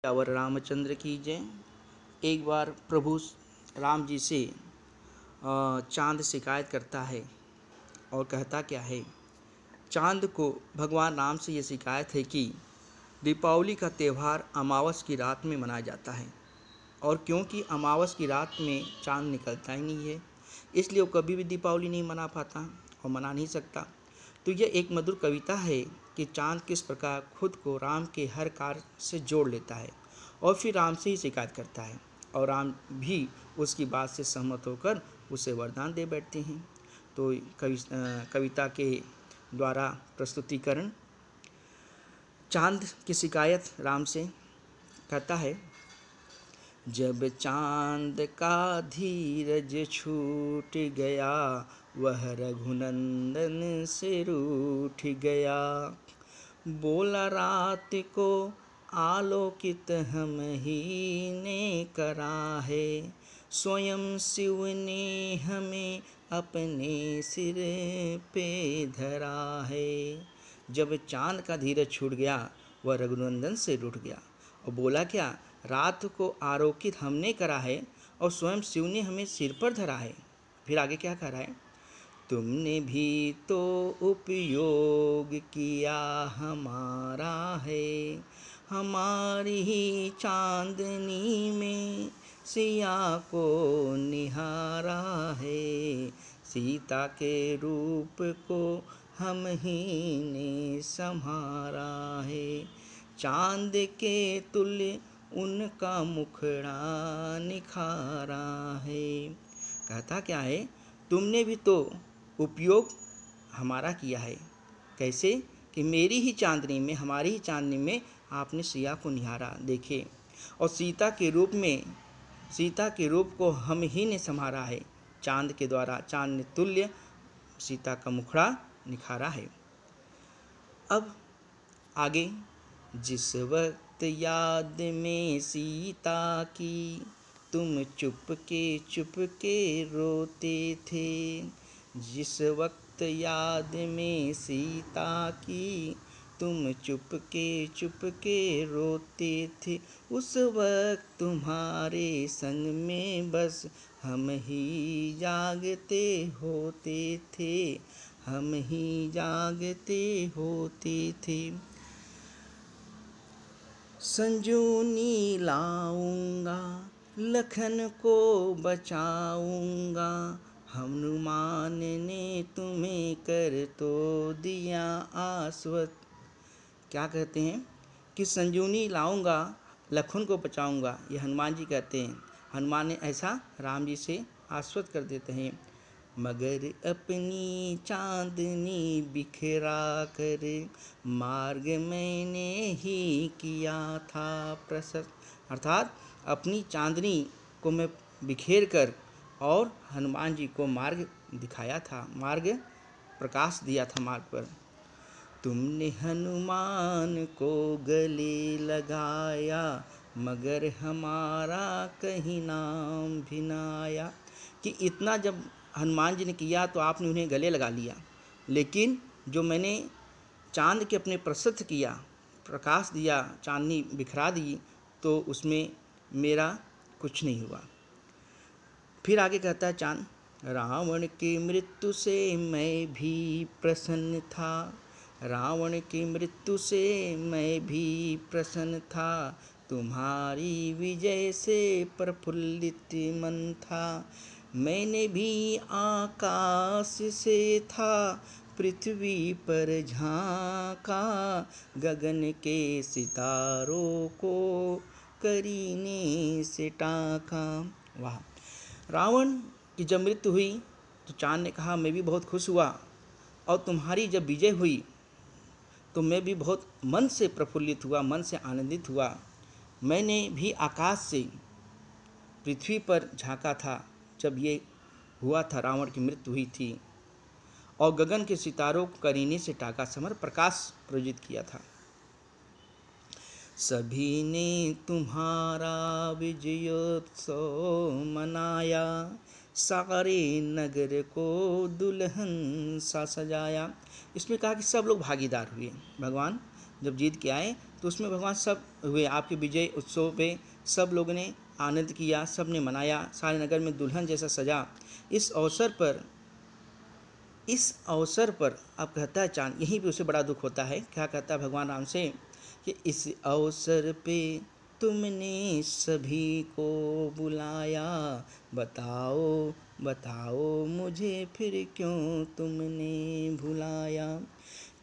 और रामचंद्र की जय। एक बार प्रभु राम जी से चांद शिकायत करता है और कहता क्या है। चांद को भगवान राम से ये शिकायत है कि दीपावली का त्यौहार अमावस की रात में मनाया जाता है और क्योंकि अमावस की रात में चांद निकलता ही नहीं है, इसलिए वो कभी भी दीपावली नहीं मना पाता और मना नहीं सकता। तो यह एक मधुर कविता है कि चांद किस प्रकार खुद को राम के हर कार्य से जोड़ लेता है और फिर राम से ही शिकायत करता है और राम भी उसकी बात से सहमत होकर उसे वरदान दे बैठते हैं। तो कविता के द्वारा प्रस्तुतिकरण चांद की शिकायत राम से कहता है। जब चांद का धीरज छूट गया, वह रघुनंदन से रूठ गया। बोला रात को आलोकित हम ही ने करा है, स्वयं शिव ने हमें अपने सिर पे धरा है। जब चांद का धीरज छूट गया, वह रघुनंदन से रूठ गया और बोला क्या, रात को आलोकित हमने करा है और स्वयं शिव ने हमें सिर पर धरा है। फिर आगे क्या कह रहा है। तुमने भी तो उपयोग किया हमारा है, हमारी ही चांदनी में सिया को निहारा है। सीता के रूप को हम ही ने संहारा है, चांद के तुल्य उनका मुखड़ा निखारा है। कहता क्या है, तुमने भी तो उपयोग हमारा किया है। कैसे कि मेरी ही चांदनी में, हमारी ही चांदनी में आपने सिया को निहारा, देखे, और सीता के रूप को हम ही ने संभारा है। चांद के द्वारा, चांद ने तुल्य सीता का मुखड़ा निखारा है। अब आगे, जिस वक्त याद में सीता की तुम चुपके रोते थे, जिस वक्त याद में सीता की तुम चुपके रोते थे, उस वक्त तुम्हारे संग में बस हम ही जागते होते थे, हम ही जागते होते थे। संजूनी लाऊंगा, लखन को बचाऊंगा, हनुमान ने तुम्हें कर तो दिया आश्वस्त। क्या कहते हैं कि संजूनी लाऊंगा, लखन को बचाऊंगा, ये हनुमान जी कहते हैं। हनुमान ने ऐसा राम जी से आश्वस्त कर देते हैं। मगर अपनी चांदनी बिखरा कर मार्ग मैंने ही किया था प्रशस्त। अर्थात अपनी चांदनी को मैं बिखेर कर और हनुमान जी को मार्ग दिखाया था, मार्ग प्रकाश दिया था मार्ग पर। तुमने हनुमान को गले लगाया, मगर हमारा कहीं नाम भी ना आया। कि इतना जब हनुमान जी ने किया तो आपने उन्हें गले लगा लिया, लेकिन जो मैंने चांद के अपने प्रसिद्ध किया, प्रकाश दिया, चांदनी बिखरा दी, तो उसमें मेरा कुछ नहीं हुआ। फिर आगे कहता है चांद, रावण की मृत्यु से मैं भी प्रसन्न था, रावण की मृत्यु से मैं भी प्रसन्न था, तुम्हारी विजय से प्रफुल्लित मन था। मैंने भी आकाश से था पृथ्वी पर झांका, गगन के सितारों को करीने से टाका। वाह। रावण की जब मृत्यु हुई तो चांद ने कहा मैं भी बहुत खुश हुआ, और तुम्हारी जब विजय हुई तो मैं भी बहुत मन से प्रफुल्लित हुआ, मन से आनंदित हुआ। मैंने भी आकाश से पृथ्वी पर झांका था जब ये हुआ था, रावण की मृत्यु हुई थी, और गगन के सितारों को करीने से टाका, समर प्रकाश प्रज्वलित किया था। सभी ने तुम्हारा विजयोत्सव मनाया, सारे नगर को दुल्हन सा सजाया। इसमें कहा कि सब लोग भागीदार हुए। भगवान जब जीत के आए तो उसमें भगवान सब हुए, आपके विजय उत्सव पे सब लोगों ने आनंद किया, सब ने मनाया, सारे नगर में दुल्हन जैसा सजा। इस अवसर पर अब कहता है चांद, यहीं पे उसे बड़ा दुख होता है। क्या कहता है भगवान राम से कि इस अवसर पे तुमने सभी को बुलाया, बताओ बताओ मुझे फिर क्यों तुमने भुलाया,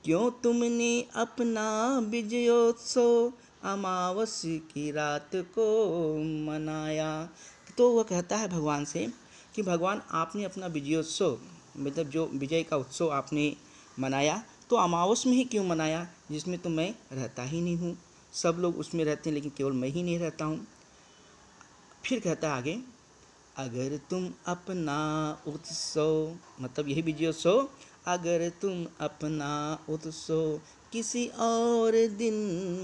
क्यों तुमने अपना विजयोत्सव अमावस की रात को मनाया। तो वह कहता है भगवान से कि भगवान आपने अपना विजयोत्सव, मतलब जो विजय का उत्सव आपने मनाया, तो अमावस में ही क्यों मनाया, जिसमें तो मैं रहता ही नहीं हूँ। सब लोग उसमें रहते हैं लेकिन केवल मैं ही नहीं रहता हूँ। फिर कहता है आगे, अगर तुम अपना उत्सव, मतलब यही विजयोत्सव, अगर तुम अपना उत्सव किसी और दिन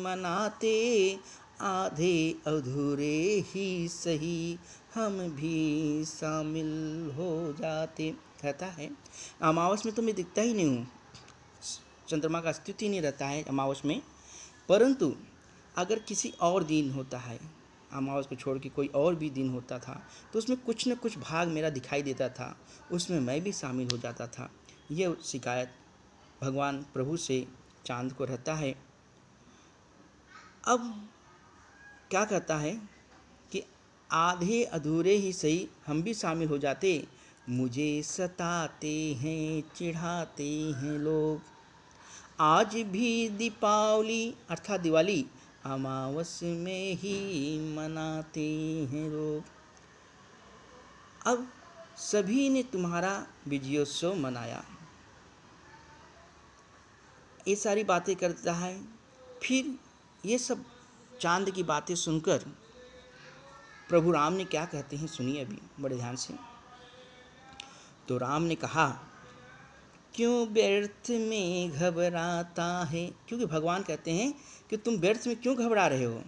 मनाते, आधे अधूरे ही सही हम भी शामिल हो जाते। कहता है अमावस में तो मैं दिखता ही नहीं हूँ, चंद्रमा का अस्तित्व ही नहीं रहता है अमावस में, परंतु अगर किसी और दिन होता है, अमावस को छोड़ के कोई और भी दिन होता था, तो उसमें कुछ न कुछ भाग मेरा दिखाई देता था, उसमें मैं भी शामिल हो जाता था। ये शिकायत भगवान प्रभु से चांद को रहता है। अब क्या कहता है कि आधे अधूरे ही सही हम भी शामिल हो जाते, मुझे सताते हैं चिढ़ाते हैं लोग, आज भी दीपावली अर्थात दिवाली अमावस में ही मनाते हैं लोग। अब सभी ने तुम्हारा विजयोत्सव मनाया, ये सारी बातें करता है। फिर ये सब चांद की बातें सुनकर प्रभु राम ने क्या कहते हैं सुनिए अभी बड़े ध्यान से। तो राम ने कहा, क्यों व्यर्थ में घबराता है, क्योंकि भगवान कहते हैं कि तुम व्यर्थ में क्यों घबरा रहे हो,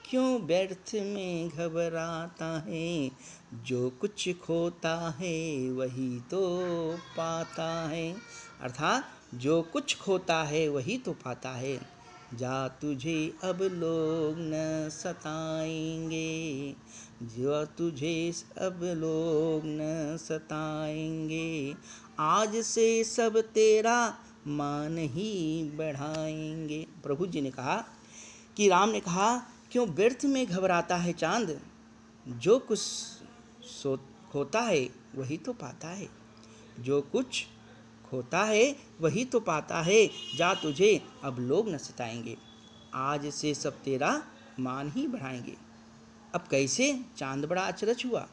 क्यों व्यर्थ में घबराता है, जो कुछ खोता है वही तो पाता है। अर्थात जो कुछ खोता है वही तो पाता है, जा तुझे अब लोग न सताएंगे, जो तुझे अब लोग न सताएंगे, आज से सब तेरा मान ही बढ़ाएंगे। प्रभु जी ने कहा कि राम ने कहा, क्यों व्यर्थ में घबराता है चांद, जो कुछ खोता है वही तो पाता है, जो कुछ खोता है वही तो पाता है, जा तुझे अब लोग न सताएंगे, आज से सब तेरा मान ही बढ़ाएंगे। अब कैसे, चांद बड़ा अचरज हुआ,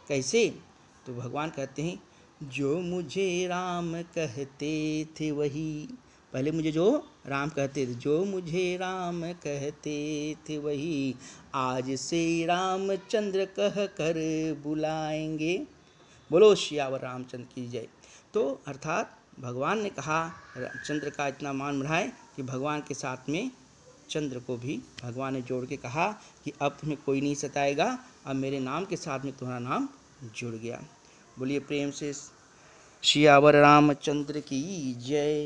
कैसे? तो भगवान कहते हैं, जो मुझे राम कहते थे वही, पहले मुझे जो राम कहते थे, जो मुझे राम कहते थे वही, आज से रामचंद्र कह कर बुलाएंगे। बोलो सियावर रामचंद्र की जय। तो अर्थात भगवान ने कहा चंद्र का इतना मान बढ़ाए कि भगवान के साथ में चंद्र को भी भगवान ने जोड़ के कहा कि अब तुम्हें कोई नहीं सताएगा, अब मेरे नाम के साथ में तुम्हारा नाम जुड़ गया। बोलिए प्रेम से सियावर रामचंद्र की जय।